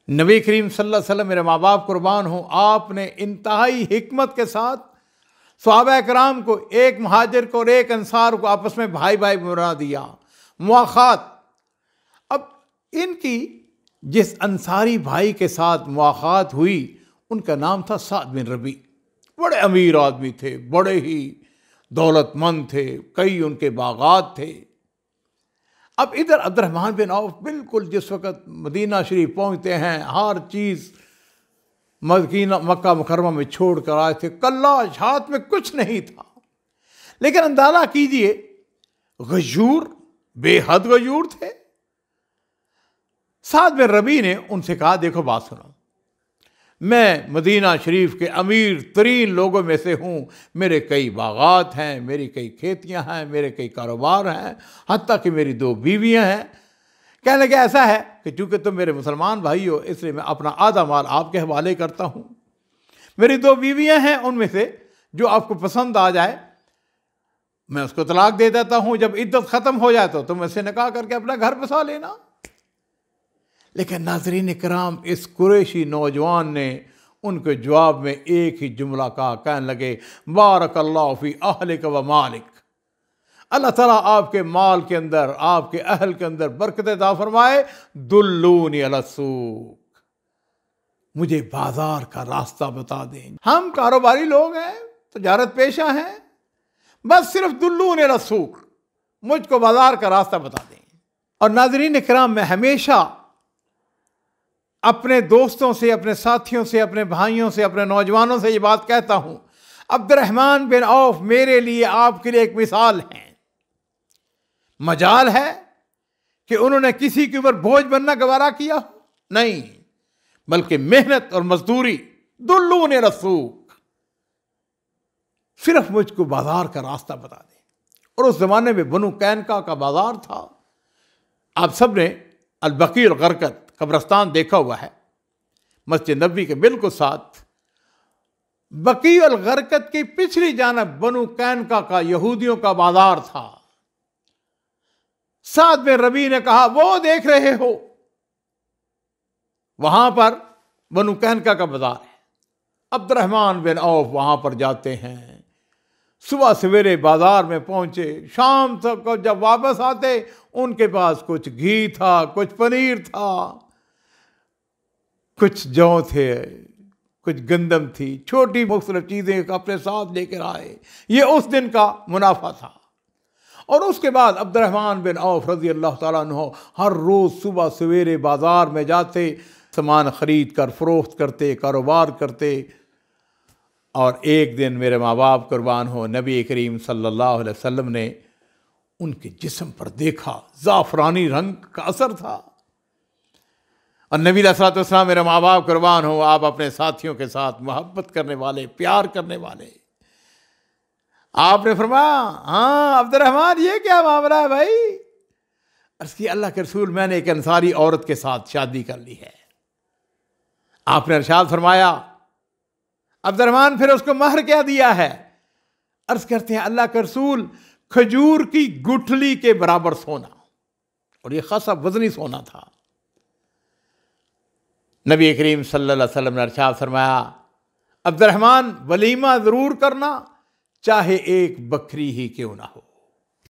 नबी करीम सल्लल्लाहु अलैहि वसल्लम, मेरे माँ बाप कुर्बान हों, आपने इंतहाई हिकमत के साथ सहाबा कराम को, एक महाजिर को और एक अंसार को आपस में भाई भाई बना दिया, मुआखात। अब इनकी जिस अंसारी भाई के साथ मुआखात हुई उनका नाम था साद बिन रबी। बड़े अमीर आदमी थे, बड़े ही दौलतमंद थे, कई उनके बागात थे। अब इधर अब्दुर्रहमान बिन औफ बिल्कुल जिस वक़्त मदीना शरीफ पहुँचते हैं, हर चीज़ मक्का मुकर्रमा में छोड़ कर आए थे, कल्लाश हाथ में कुछ नहीं था। लेकिन अंदाज़ा कीजिए, गजूर, बेहद गजूर थे। साद बिन रबी ने उनसे कहा, देखो बात सुनो, मैं मदीना शरीफ के अमीर तरीन लोगों में से हूँ, मेरे कई बागात हैं, मेरी कई खेतियाँ हैं, मेरे कई कारोबार हैं, हत्ता कि मेरी 2 बीवियाँ हैं। कहने लगे ऐसा है कि चूँकि तुम मेरे मुसलमान भाई हो, इसलिए मैं अपना आधा माल आपके हवाले करता हूँ। मेरी 2 बीवियाँ हैं, उनमें से जो आपको पसंद आ जाए मैं उसको तलाक दे देता हूँ, जब इद्दत ख़त्म हो जाए तो तुम इससे निकाह करके अपना घर बसा लेना। लेकिन नाज़रीन इकराम, इस कुरैशी नौजवान ने उनके जवाब में एक ही जुमला कहा, कहने लगे, बारकल्लाहु फी अहलिक व मालिक, अल्लाह ताला आपके माल के अंदर, आपके अहल के अंदर बरकत अता फरमाए। दुल्लूनी अला सूक, मुझे बाजार का रास्ता बता दें। हम कारोबारी लोग हैं, तजारत पेशा हैं, बस सिर्फ दुल्लूनी अला सूक, मुझको बाजार का रास्ता बता दें। और नाज़रीन इकराम, मैं हमेशा अपने दोस्तों से, अपने साथियों से, अपने भाइयों से, अपने नौजवानों से ये बात कहता हूं, अब्दुर्रहमान बिन औफ मेरे लिए, आपके लिए एक मिसाल है। मजाल है कि उन्होंने किसी के ऊपर बोझ बनना गवारा किया हो, नहीं, बल्कि मेहनत और मजदूरी। दुल्लून रसूक, सिर्फ मुझको बाजार का रास्ता बता दें। और उस जमाने में बनु कैनका का बाजार था। आप सब ने अल बकी अल गरकत कब्रस्तान देखा हुआ है, मस्जिद नबी के बिल्कुल साथ बकी अल गरकत की पिछली जानब बनु कैनका का यहूदियों का बाजार था। साद बिन रबी ने कहा, वो देख रहे हो, वहां पर बनु कैनका का बाजार है। अब्दुर्रहमान बिन औफ वहां पर जाते हैं, सुबह सवेरे बाजार में पहुंचे, शाम तक को जब वापस आते उनके पास कुछ घी था, कुछ पनीर था, कुछ जौ थे, कुछ गंदम थी, छोटी मुख्तलिफ चीज़ें अपने साथ लेकर आए। ये उस दिन का मुनाफा था। और उसके बाद अब्दुर्रहमान बिन औफ रज़ी अल्लाह ताला अन्हु हर रोज़ सुबह सवेरे बाज़ार में जाते, सामान ख़रीद कर फ़रोख्त करते, कारोबार करते। और एक दिन मेरे माँ बाप कुर्बान हो, नबी करीम सल्लल्लाहु अलैहि वसल्लम ने उनके जिस्म पर देखा, ज़ाफ़रानी रंग का असर था। और नबी अलैहि सलाम, मेरे माँ बाप कुर्बान हो, आप अपने साथियों के साथ मोहब्बत करने वाले, प्यार करने वाले। आपने फरमाया, हाँ अब्दुर्रहमान, ये क्या मामला है भाई? अर्ज़ की, अल्लाह के रसूल, मैंने एक अंसारी औरत के साथ शादी कर ली है। आपने इरशाद फरमाया, अब्दुर्रहमान, फिर उसको महर क्या दिया है? अर्ज़ करते हैं, अल्लाह के रसूल, खजूर की गुठली के बराबर सोना, और ये खासा वजनी सोना था। नबी करीम सल्लल्लाहु अलैहि वसल्लम ने इरशाद फरमाया, अब्दुर्रहमान, वलीमा ज़रूर करना, चाहे एक बकरी ही क्यों ना हो।